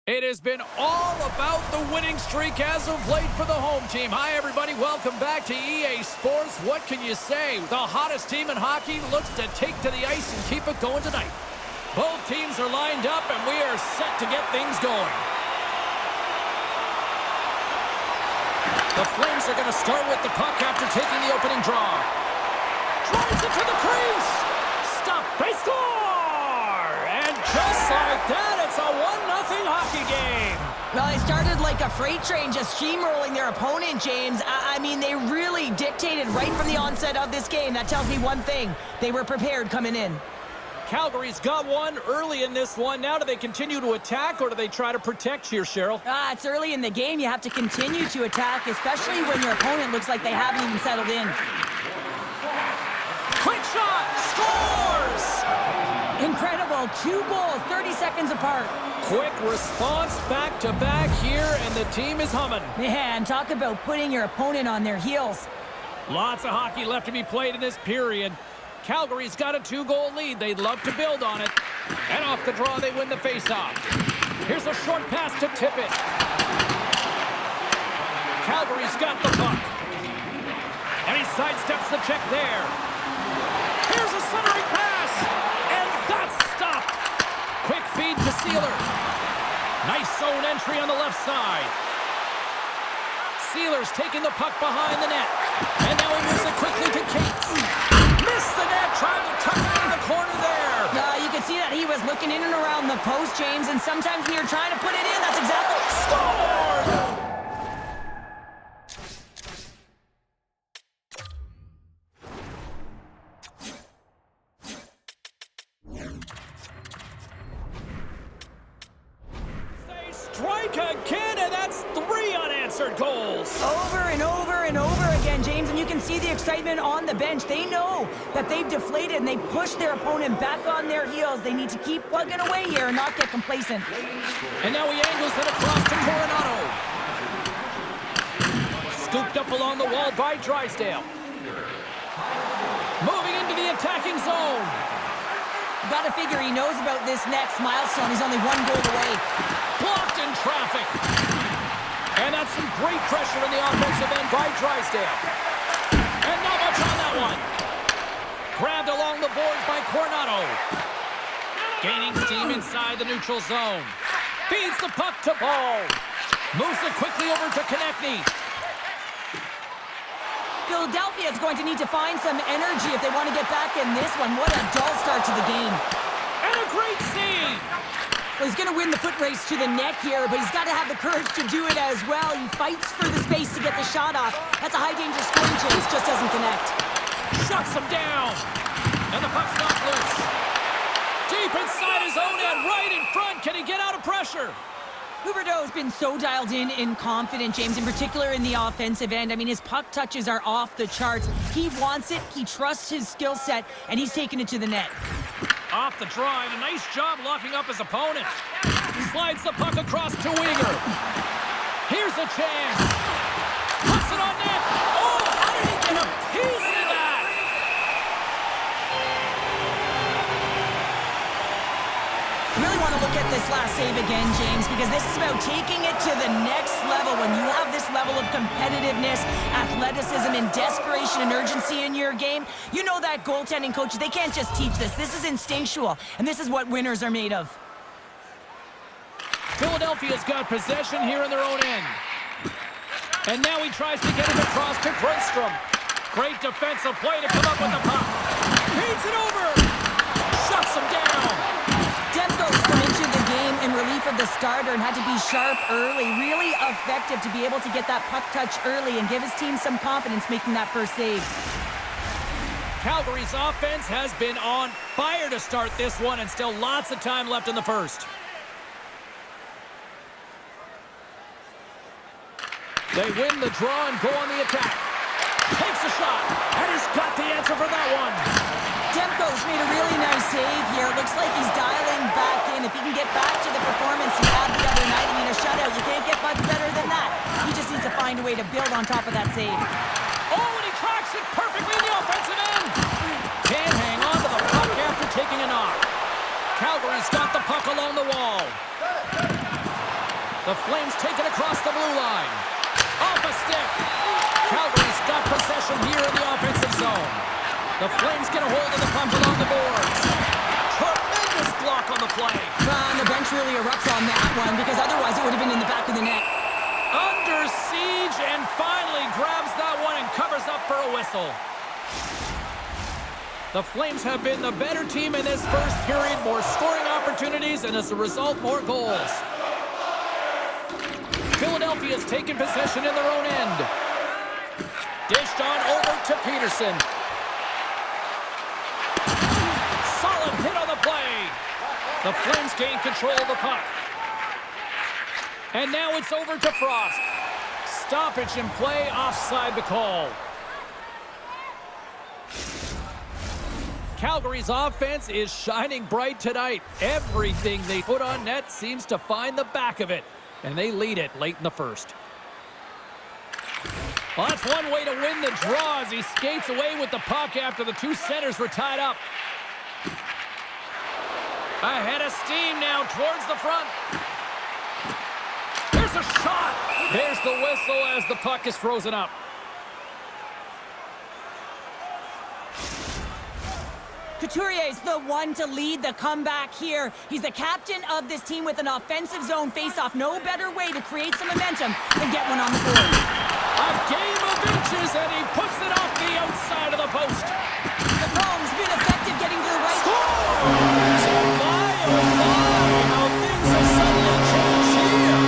It has been all about the winning streak as of late for the home team. Hi, everybody. Welcome back to EA Sports. What can you say? The hottest team in hockey looks to take to the ice and keep it going tonight. Both teams are lined up, and we are set to get things going. The Flames are going to start with the puck after taking the opening draw. Drives it to the crease. Stop. They score! And just like that, it's a 1-0 hockey game. Well, they started like a freight train, just steamrolling their opponent, James. I mean, they really dictated right from the onset of this game. That tells me one thing. They were prepared coming in. Calgary's got one early in this one. Now do they continue to attack, or do they try to protect here, Cheryl? It's early in the game. You have to continue to attack, especially when your opponent looks like they haven't even settled in. Quick shot! Scores! Incredible. 2 goals, 30 seconds apart. Quick response back-to-back here, and the team is humming. Man, talk about putting your opponent on their heels. Lots of hockey left to be played in this period. Calgary's got a 2-goal lead. They'd love to build on it. And off the draw, they win the faceoff. Here's a short pass to tip it. Calgary's got the puck. And he sidesteps the check there. Here's a centering pass. And that's stopped. Quick feed to Sealer. Nice zone entry on the left side. Sealer's taking the puck behind the net. And now he moves it quickly to Cates. Missed the net, trying to tuck it in the corner there. You can see that he was looking in and around the post, James, and sometimes when you're trying to put it in, that's exactly... Scored! They strike again, and that's 3 unanswered goals. Over and over and over again, James, and you can see the excitement on the bench. They know that they've deflated and they pushed their opponent back on their heels. They need to keep plugging away here and not get complacent. And now he angles it across to Coronado. Scooped up along the wall by Drysdale. Moving into the attacking zone. You gotta figure he knows about this next milestone. He's only 1 goal away. Blocked in traffic. And that's some great pressure in the offensive end by Drysdale. And not much on that one. Grabbed along the boards by Coronado. Gaining steam inside the neutral zone. Feeds the puck to Ball. Moves it quickly over to Konechny. Philadelphia is going to need to find some energy if they want to get back in this one. What a dull start to the game. And a great save. Well, he's going to win the foot race to the net here, but he's got to have the courage to do it as well. He fights for the space to get the shot off. That's a high-danger scoring chance, just doesn't connect. Shuts him down. And the puck's not loose. Deep inside his own end, right in front. Can he get out of pressure? Huberdeau's been so dialed in and confident, James, in particular in the offensive end. I mean, his puck touches are off the charts. He wants it, he trusts his skill set, and he's taking it to the net. Off the draw, and a nice job locking up his opponent. Slides the puck across to Weegar. Here's a chance. Puts it on net. Oh, how did he get a piece of that? Really want to look at this last save again, James, because this is about taking it to the next level. When you have this level of competitiveness, athleticism, and desperation and urgency in your game, you know that goaltending coaches, they can't just teach this. This is instinctual, and this is what winners are made of. Philadelphia's got possession here in their own end. And now he tries to get it across to Grundstrom. Great defensive play to come up with the puck. Feeds it over. Shuts him down. Demko's come into the game in relief of the starter and had to be sharp early. Really effective to be able to get that puck touch early and give his team some confidence making that first save. Calgary's offense has been on fire to start this one, and still lots of time left in the first. They win the draw and go on the attack. Takes a shot, and he's got the answer for that one. Demko's made a really nice save here. Looks like he's dialing back in. If he can get back to the performance he had the other night, I mean, a shutout, you can't get much better than that. He just needs to find a way to build on top of that save. Oh, and he tracks it perfectly in the offensive end. Can't hang on to the puck after taking a knock. Calgary's got the puck along the wall. The Flames take it across the blue line. Off a stick. Calgary's got possession here in the offensive zone. The Flames get a hold of the puck along the boards. Tremendous block on the play. And the bench really erupts on that one because otherwise it would have been in the back of the net. Under siege and finally grabs that one and covers up for a whistle. The Flames have been the better team in this first period. More scoring opportunities and as a result, more goals. Philadelphia's taken possession in their own end. Dished on over to Peterson. Solid hit on the play. The Flames gain control of the puck. And now it's over to Frost. Stoppage in play, offside the call. Calgary's offense is shining bright tonight. Everything they put on net seems to find the back of it. And they lead it late in the first. Well, that's one way to win the draw as he skates away with the puck after the two centers were tied up. Ahead of steam now towards the front. There's a shot. There's the whistle as the puck is frozen up. Couturier's the one to lead the comeback here. He's the captain of this team with an offensive zone face-off. No better way to create some momentum than get one on the board. A game of inches, and he puts it off the outside of the post. The Flames been effective getting to the right. Scores! Oh my, how things have suddenly changed here.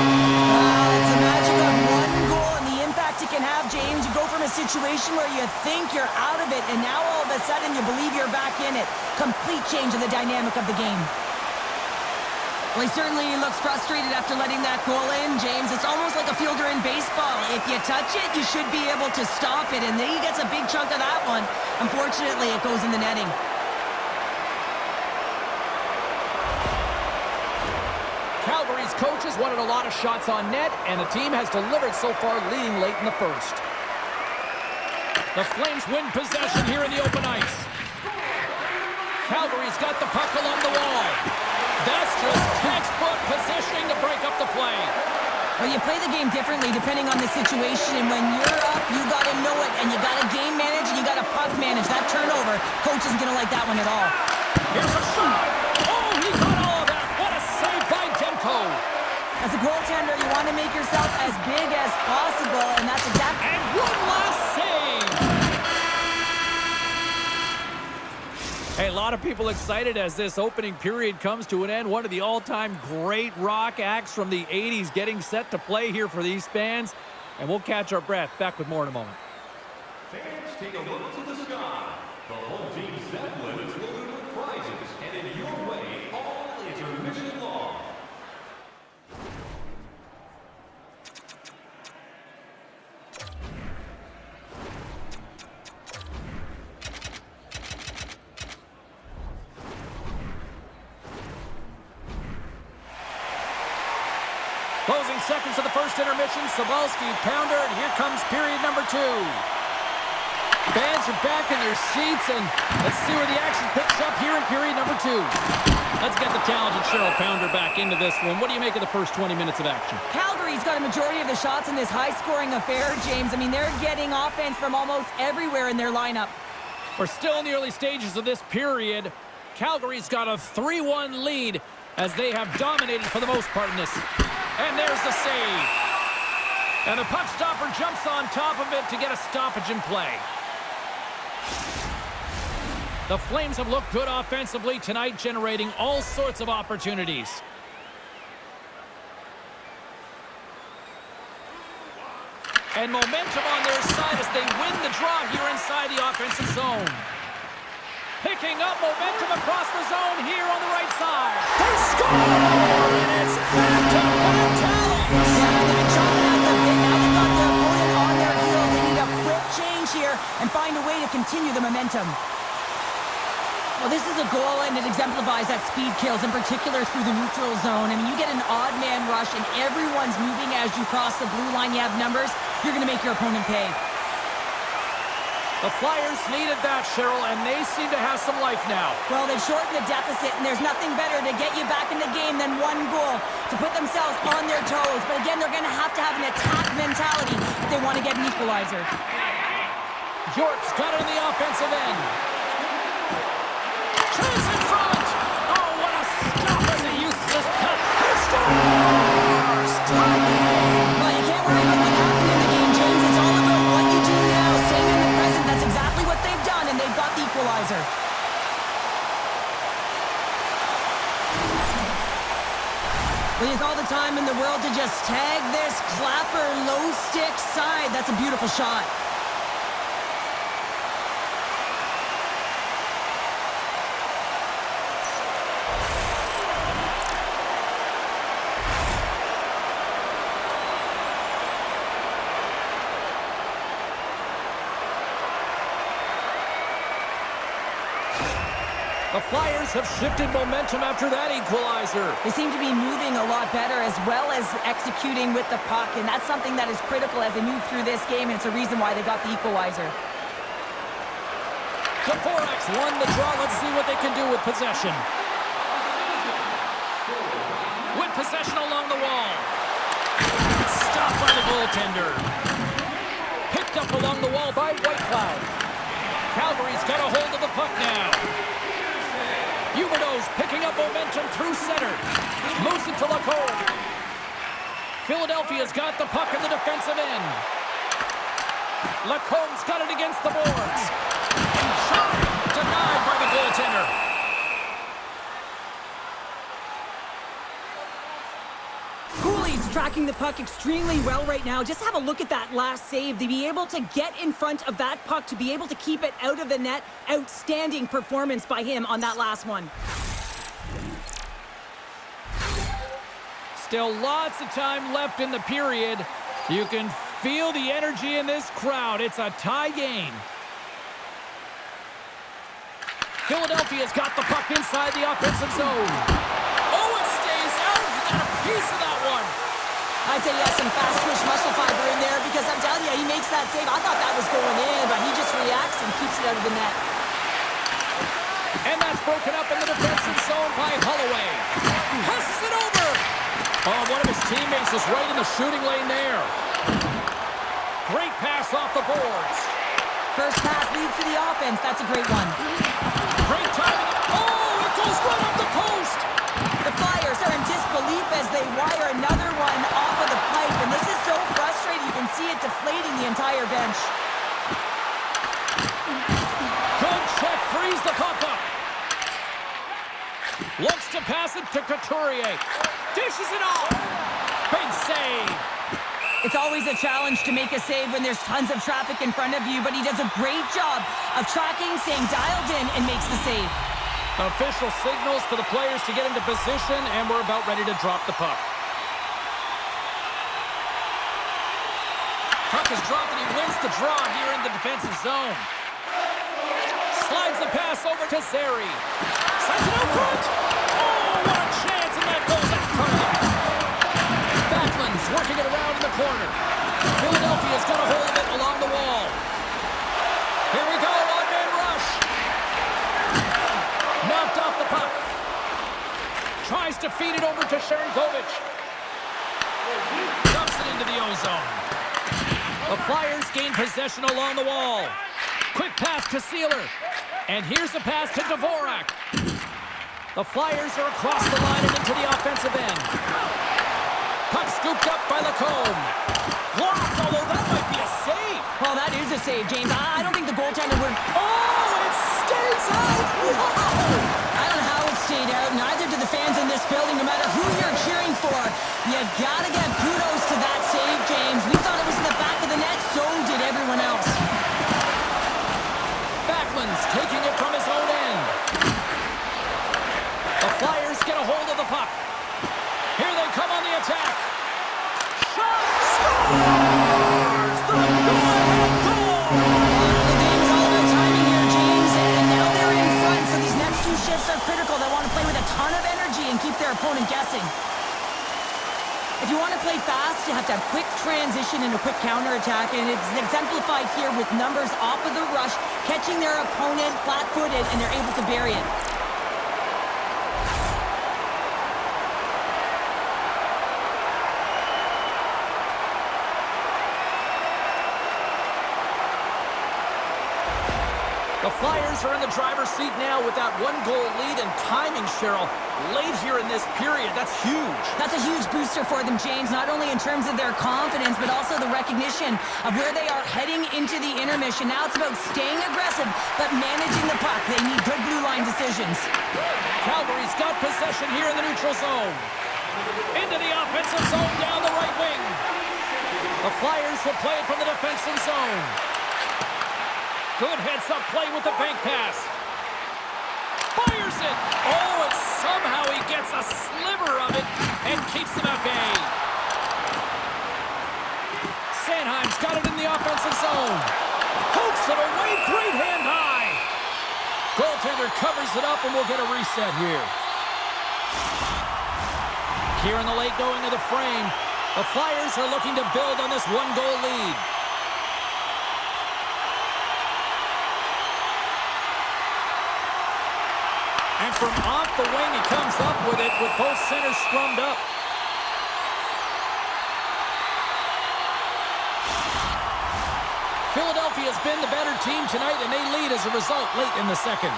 It's the magic of one goal and the impact it can have, James. You go from a situation where you think you're out of it, and now all of a sudden you believe you're back in it. Complete change in the dynamic of the game. Well, he certainly looks frustrated after letting that goal in, James. It's almost like a fielder in baseball. If you touch it, you should be able to stop it, and then he gets a big chunk of that one. Unfortunately, it goes in the netting. Calgary's coaches wanted a lot of shots on net, and the team has delivered so far, leading late in the first. The Flames win possession here in the open ice. Calgary's got the puck along the wall. That's just textbook positioning to break up the play. Well, you play the game differently depending on the situation. When you're up, you got to know it, and you got to game manage, and you got to puck manage. That turnover, coach isn't going to like that one at all. Here's a shot. Oh, he got all of that. What a save by Demko. As a goaltender, you want to make yourself as big as possible, and that's exactly... And one last save. Hey, a lot of people excited as this opening period comes to an end. One of the all-time great rock acts from the 80s getting set to play here for these fans. And we'll catch our breath. Back with more in a moment. Fans, take a look to the sky. The home team's Zeppelin is loaded with prizes, and in your way, all intermission long. Closing seconds of the first intermission. Cybulski, pounder, and here comes period number 2. Fans are back in their seats, and let's see where the action picks up here in period number 2. Let's get the talented Cheryl Pounder back into this one. What do you make of the first 20 minutes of action? Calgary's got a majority of the shots in this high-scoring affair, James. I mean, they're getting offense from almost everywhere in their lineup. We're still in the early stages of this period. Calgary's got a 3-1 lead as they have dominated for the most part in this. And there's the save. And the puck stopper jumps on top of it to get a stoppage in play. The Flames have looked good offensively tonight, generating all sorts of opportunities. And momentum on their side as they win the draw here inside the offensive zone. Picking up momentum across the zone here on the right side. They score! And it's back-to-back tallies. Yeah, they've been chopping at the bit. Now they've got their opponent on their heels. They need a quick change here and find a way to continue the momentum. Well, this is a goal, and it exemplifies that speed kills, in particular through the neutral zone. I mean, you get an odd man rush, and everyone's moving as you cross the blue line. You have numbers. You're going to make your opponent pay. The Flyers needed that, Cheryl, and they seem to have some life now. Well, they've shortened the deficit, and there's nothing better to get you back in the game than one goal. to put themselves on their toes. But again, they're going to have an attack mentality if they want to get an equalizer. York's got it in the offensive end. Chase in front! Oh, what a stop as he used this cut. He scores! Well, you can't worry about what happened in the game, James. It's all about what you do now. Staying in the present, that's exactly what they've done, and they've got the equalizer. Well, he has all the time in the world to just tag this clapper low stick side. That's a beautiful shot. The Flyers have shifted momentum after that equalizer. They seem to be moving a lot better as well as executing with the puck, and that's something that is critical as they move through this game, and it's a reason why they got the equalizer. Dvorak's won the draw. Let's see what they can do with possession. With possession along the wall. Stopped by the goaltender. Picked up along the wall by Whitecloud. Calgary's got a hold of the puck now. Huberdeau's picking up momentum through center. Moves it to Lacombe. Philadelphia's got the puck in the defensive end. Lacombe's got it against the boards. Shot denied by the goaltender. Cooley's tracking the puck extremely well right now. Just have a look at that last save. To be able to get in front of that puck, to be able to keep it out of the net. Outstanding performance by him on that last one. Still lots of time left in the period. You can feel the energy in this crowd. It's a tie game. Philadelphia's got the puck inside the offensive zone. Oh, it stays out. He got a piece of that one. I'd say he has some fast twitch muscle fiber in there because I'm telling you, he makes that save. I thought that was going in, but he just reacts and keeps it out of the net. And that's broken up in the defensive zone by Holloway. Passes it over. Oh, one of his teammates is right in the shooting lane there. Great pass off the boards. First pass leads to the offense. That's a great one. Great timing. Oh, it goes right off the post. The Flyers are in disbelief as they wire another one off of the pipe, and this is so frustrating. You can see it deflating the entire bench. Good check, frees the puck up. Looks to pass it to Couturier. Dishes it off. Big save. It's always a challenge to make a save when there's tons of traffic in front of you, but he does a great job of tracking, staying dialed in, and makes the save. Official signals for the players to get into position, and we're about ready to drop the puck. Puck is dropped, and he wins the draw here in the defensive zone. Slides the pass over to Zary. Slides it out front. Oh, what a chance, and that goes out front. Backlund's working it around in the corner. Philadelphia's got a hold of it along the wall. Here we go, one-man rush. Knocked off the puck. Tries to feed it over to Sharangovich. Dumps it into the ozone. The Flyers gain possession along the wall. Quick pass to Sealer. And here's a pass to Dvorak. The Flyers are across the line and into the offensive end. Puck scooped up by Lacombe. Blocked, although that might be a save. Well, that is a save, James. I don't think the goaltender would... Oh, it stays out! Wow! I don't know how it stayed out. Neither do the fans in this building, no matter who you're cheering for. You gotta give kudos to that save, James. We thought it was in the back of the net, so did everyone else. Backlund's taking it from his own end. The Flyers get a hold of the puck. Here they come on the attack. Shot! Scores! The go-ahead goal! The game is all about timing here, James, and now they're in front, so these next two shifts are critical. They want to play with a ton of energy and keep their opponent guessing. If you want to play fast, you have to have quick transition and a quick counterattack, and it's exemplified here with numbers off of the rush, catching their opponent flat-footed, and they're able to bury it. The Flyers are in the driver's seat now with that one-goal lead and timing, Cheryl, late here in this period. That's huge. That's a huge booster for them, James, not only in terms of their confidence, but also the recognition of where they are heading into the intermission. Now it's about staying aggressive, but managing the puck. They need good blue line decisions. Calgary's got possession here in the neutral zone. Into the offensive zone down the right wing. The Flyers will play it from the defensive zone. Good heads-up play with the bank pass. Fires it. Oh, and somehow he gets a sliver of it and keeps them at bay. Sanheim's got it in the offensive zone. Pokes it away. Great hand high. Goaltender covers it up, and we'll get a reset here. Here in the late going of the frame, the Flyers are looking to build on this one-goal lead. And from off the wing, he comes up with it with both centers scrummed up. Philadelphia's been the better team tonight, and they lead as a result late in the second.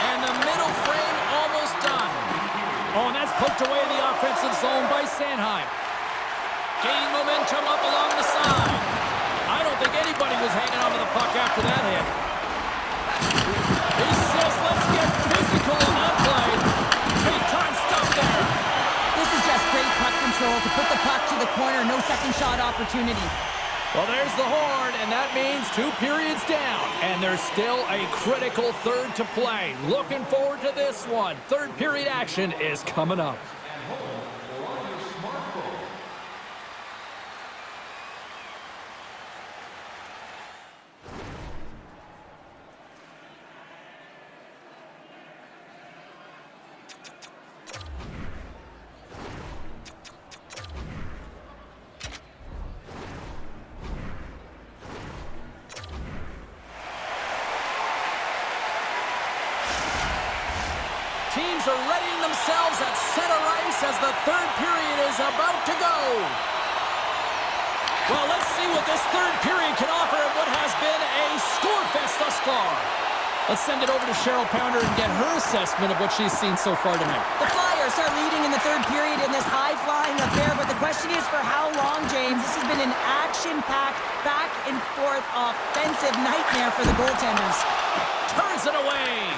And the middle frame almost done. Oh, and that's poked away in the offensive zone by Sanheim. Gaining momentum up along the side. I don't think anybody was hanging on to the puck after that hit. He says, let's get physical on that play. Big time stuff there. This is just great puck control to put the puck to the corner. No second shot opportunity. Well, there's the horn, and that means 2 periods down. And there's still a critical third to play. Looking forward to this one. Third period action is coming up. Teams are readying themselves at center ice as the third period is about to go. Well, let's see what this third period can offer in what has been a score fest thus far. Let's send it over to Cheryl Pounder and get her assessment of what she's seen so far tonight. The Flyers are leading in the third period in this high-flying affair, but the question is for how long, James? This has been an action-packed, back-and-forth offensive nightmare for the goaltenders. Turns it away.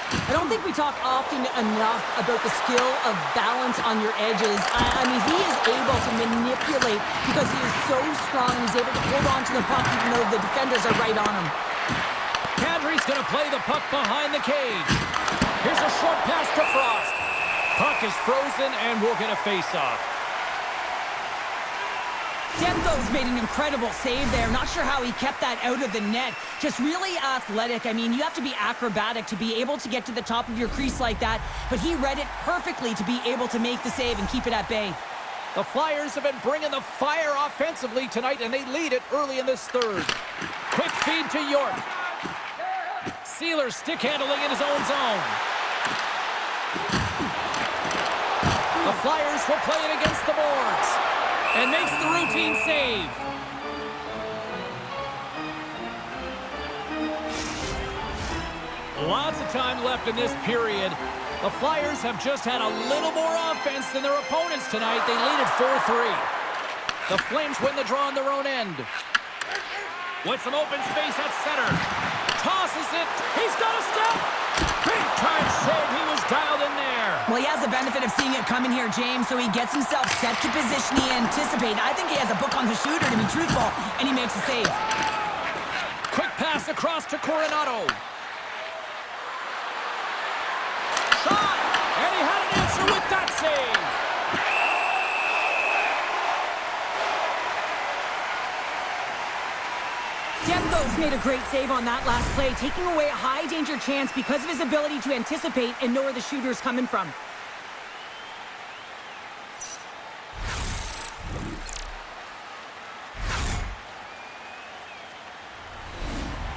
I don't think we talk often enough about the skill of balance on your edges. I mean, he is able to manipulate because he is so strong and he's able to hold on to the puck even though the defenders are right on him. Kadri's going to play the puck behind the cage. Here's a short pass to Frost. Puck is frozen and we'll get a face-off. Demko's made an incredible save there. Not sure how he kept that out of the net. Just really athletic. I mean, you have to be acrobatic to be able to get to the top of your crease like that, but he read it perfectly to be able to make the save and keep it at bay. The Flyers have been bringing the fire offensively tonight, and they lead it early in this third. Quick feed to York. Sealer stick handling in his own zone. The Flyers will play it against the boards. And makes the routine save. Lots of time left in this period. The Flyers have just had a little more offense than their opponents tonight. They lead at 4-3. The Flames win the draw on their own end. With some open space at center. Tosses it. He's got a step. Big time save. He was dialed in there. Well, he has the benefit of seeing it coming here, James, so he gets himself set to position he anticipates. I think he has a book on the shooter, to be truthful, and he makes a save. Quick pass across to Coronado. Shot! And he had an answer with that save. Demko's made a great save on that last play, taking away a high-danger chance because of his ability to anticipate and know where the shooter's coming from.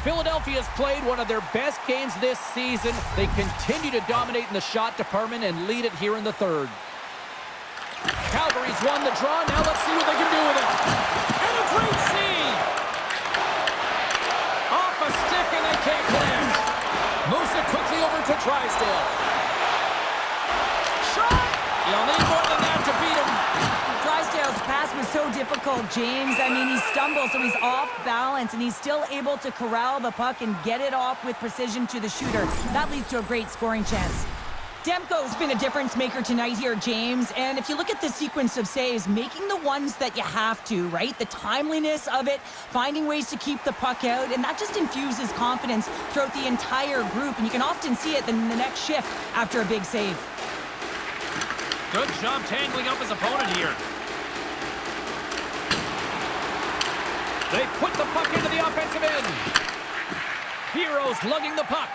Philadelphia's played one of their best games this season. They continue to dominate in the shot department and lead it here in the third. Calgary's won the draw. Now let's see what they can do with it. And a great save! Can't connect. Moves it quickly over to Drysdale. Shot! You'll need more than that to beat him. Drysdale's pass was so difficult, James. I mean, he stumbles, so he's off balance, and he's still able to corral the puck and get it off with precision to the shooter. That leads to a great scoring chance. Demko's been a difference maker tonight here, James. And if you look at the sequence of saves, making the ones that you have to, right? The timeliness of it, finding ways to keep the puck out, and that just infuses confidence throughout the entire group. And you can often see it in the next shift after a big save. Good job tangling up his opponent here. They put the puck into the offensive end. Heroes lugging the puck.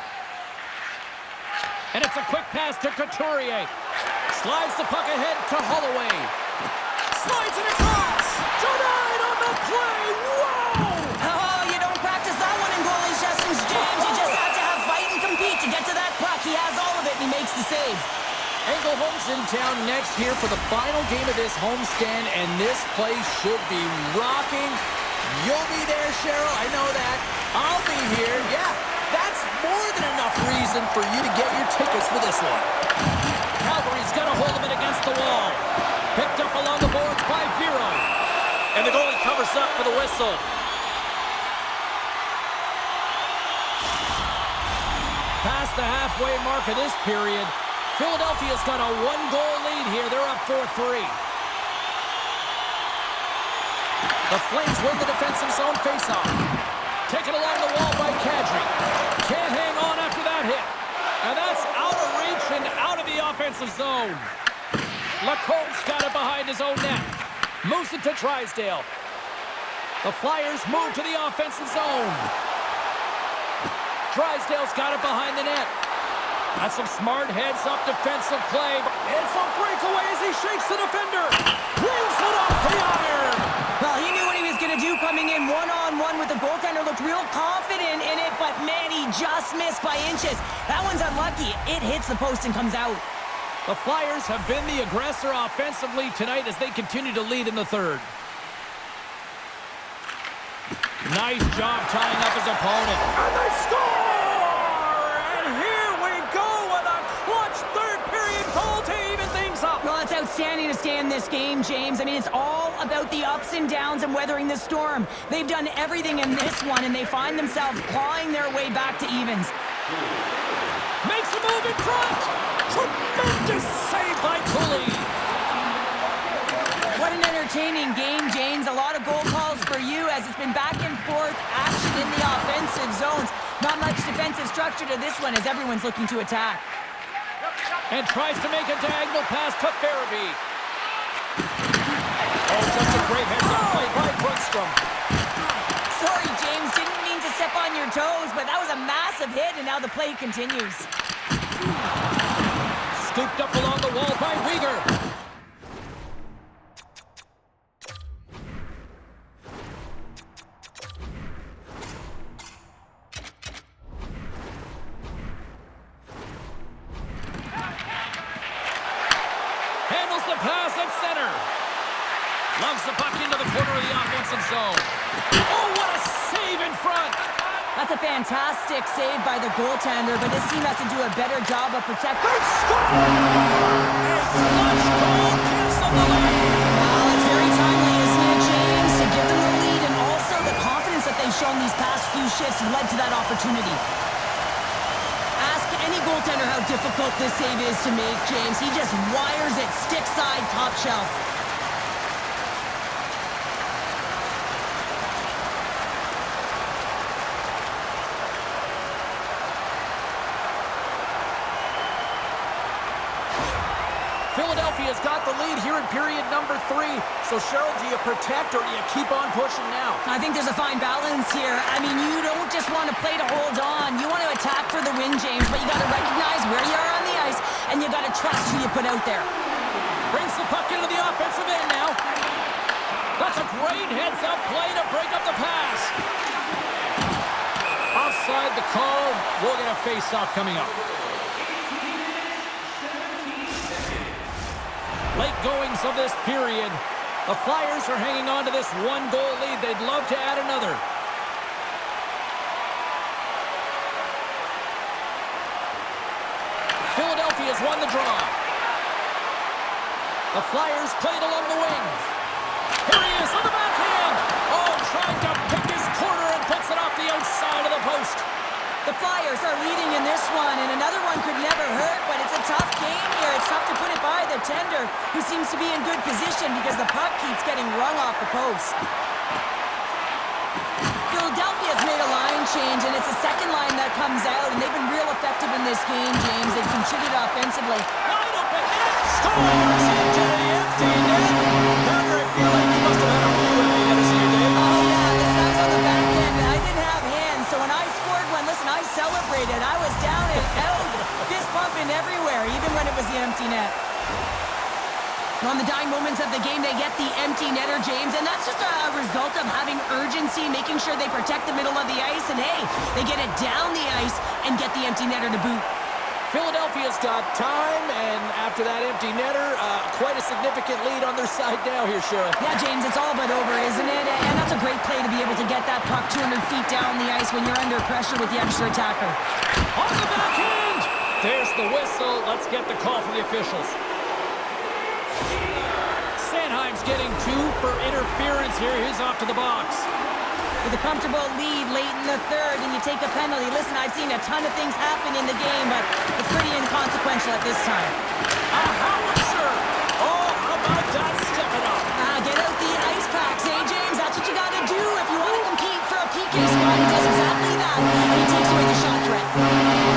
And it's a quick pass to Couturier. Slides the puck ahead to Holloway. Slides it across. Denied on the play. Whoa! Oh, you don't practice that one in goalie sessions, James. You just have to have fight and compete to get to that puck. He has all of it, and he makes the save. Engelholm's in town next here for the final game of this homestand, and this place should be rocking. You'll be there, Cheryl. I know that. I'll be here. Yeah, that's more than enough reason for you to get your tickets for this one. Calgary's got a hold of it against the wall. Picked up along the boards by Vero. And the goalie covers up for the whistle. Past the halfway mark of this period, Philadelphia's got a one-goal lead here. They're up 4-3. The Flames win the defensive zone faceoff. Taken along the wall by Kadri. Can't hang on after that hit. And that's out of reach and out of the offensive zone. Lacombe's got it behind his own net. Moves it to Drysdale. The Flyers move to the offensive zone. Drysdale's got it behind the net. That's some smart heads-up defensive play. It's a breakaway as he shakes the defender. Brings it off the iron. Well, he knew what he was going to do coming in one-on-one with the goaltender. Looked real confident in it, but man, he just missed by inches. That one's unlucky. It hits the post and comes out. The Flyers have been the aggressor offensively tonight as they continue to lead in the third. Nice job tying up his opponent. And they score! And here we go with a clutch third-period goal to even things up. Well, it's outstanding to stay in this game, James. I mean, it's all about the ups and downs and weathering the storm. They've done everything in this one, and they find themselves clawing their way back to evens. Makes a move in front. Tremendous save by Cooley. What an entertaining game, James. A lot of goal calls for you as it's been back and forth action in the offensive zones. Not much defensive structure to this one as everyone's looking to attack. And tries to make a diagonal pass to Farabee. Oh, such a great heads-up play by Brunstrom. Sorry, James. Didn't mean to step on your toes, but that was a massive hit, and now the play continues. Scooped up along the wall by Weegar. Handles the pass at center. Lugs the puck into the corner of the offensive zone. Oh, what a save in front! That's a fantastic save by the goaltender, but this team has to do a better job of protecting. They score! A clutch goal gives them the lead. Well, it's very timely, isn't it, James? To give them the lead, and also the confidence that they've shown these past few shifts led to that opportunity. Ask any goaltender how difficult this save is to make, James. He just wires it stick side, top shelf. Philadelphia's got the lead here in period number 3. So, Cheryl, do you protect or do you keep on pushing now? I think there's a fine balance here. I mean, you don't just want to play to hold on. You want to attack for the win, James, but you got to recognize where you are on the ice, and you got to trust who you put out there. Brings the puck into the offensive end now. That's a great heads-up play to break up the pass. Offside the call. We'll get a face-off coming up. Late goings of this period. The Flyers are hanging on to this one-goal lead. They'd love to add another. The Flyers played along the wing. Here he is on the backhand. Oh, trying to pick his corner and puts it off the outside of the post. The Flyers are leading in this one, and another one could never hurt, but it's a tough game here. It's tough to put it by the tender, who seems to be in good position because the puck keeps getting rung off the post. Philadelphia's made a line change, and it's the second line that comes out, and they've been real effective in this game, James. They've contributed offensively. Wide open net. Scores into the empty net. Carter, I feel like you must have had a few empty netters in your day. Oh, yeah, this guy's on the back end, and I didn't have hands, so when I scored one, listen, I celebrated. I was down and out, fist pumping everywhere, even when it was the empty net. On the dying moments of the game, they get the empty netter, James, and that's just a result of having urgency, making sure they protect the middle of the ice, and hey, they get it down the ice and get the empty netter to boot. Philadelphia's got time, and after that empty netter, quite a significant lead on their side now here, Cheryl. Yeah, James, it's all but over, isn't it? And that's a great play to be able to get that puck 200 feet down the ice when you're under pressure with the extra attacker. On the backhand! There's the whistle. Let's get the call from the officials. Sanheim's getting 2 for interference here. He's off to the box. With a comfortable lead late in the third, and you take a penalty. Listen, I've seen a ton of things happen in the game, but it's pretty inconsequential at this time. A howitzer! Oh, how about that stepping up? Get out the ice packs, eh, James? That's what you got to do if you want to compete for a PK spot. He does exactly that, and he takes away the shot threat.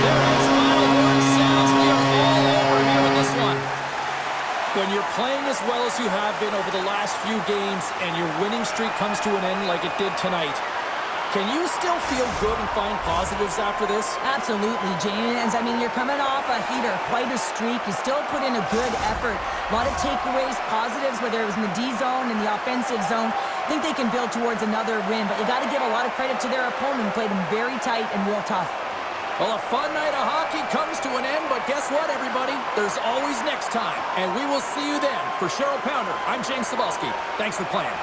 There is final horn sounds. We are all over here in this one. When you're playing as well as you have been over the last few games and your winning streak comes to an end like it did tonight, can you still feel good and find positives after this? Absolutely, James. I mean, you're coming off a heater, quite a streak. You still put in a good effort. A lot of takeaways, positives, whether it was in the D zone and the offensive zone. I think they can build towards another win, but you got to give a lot of credit to their opponent who played them very tight and real tough. Well, a fun night of hockey comes to an end, but guess what, everybody? There's always next time, and we will see you then. For Cheryl Pounder, I'm James Cebulski. Thanks for playing.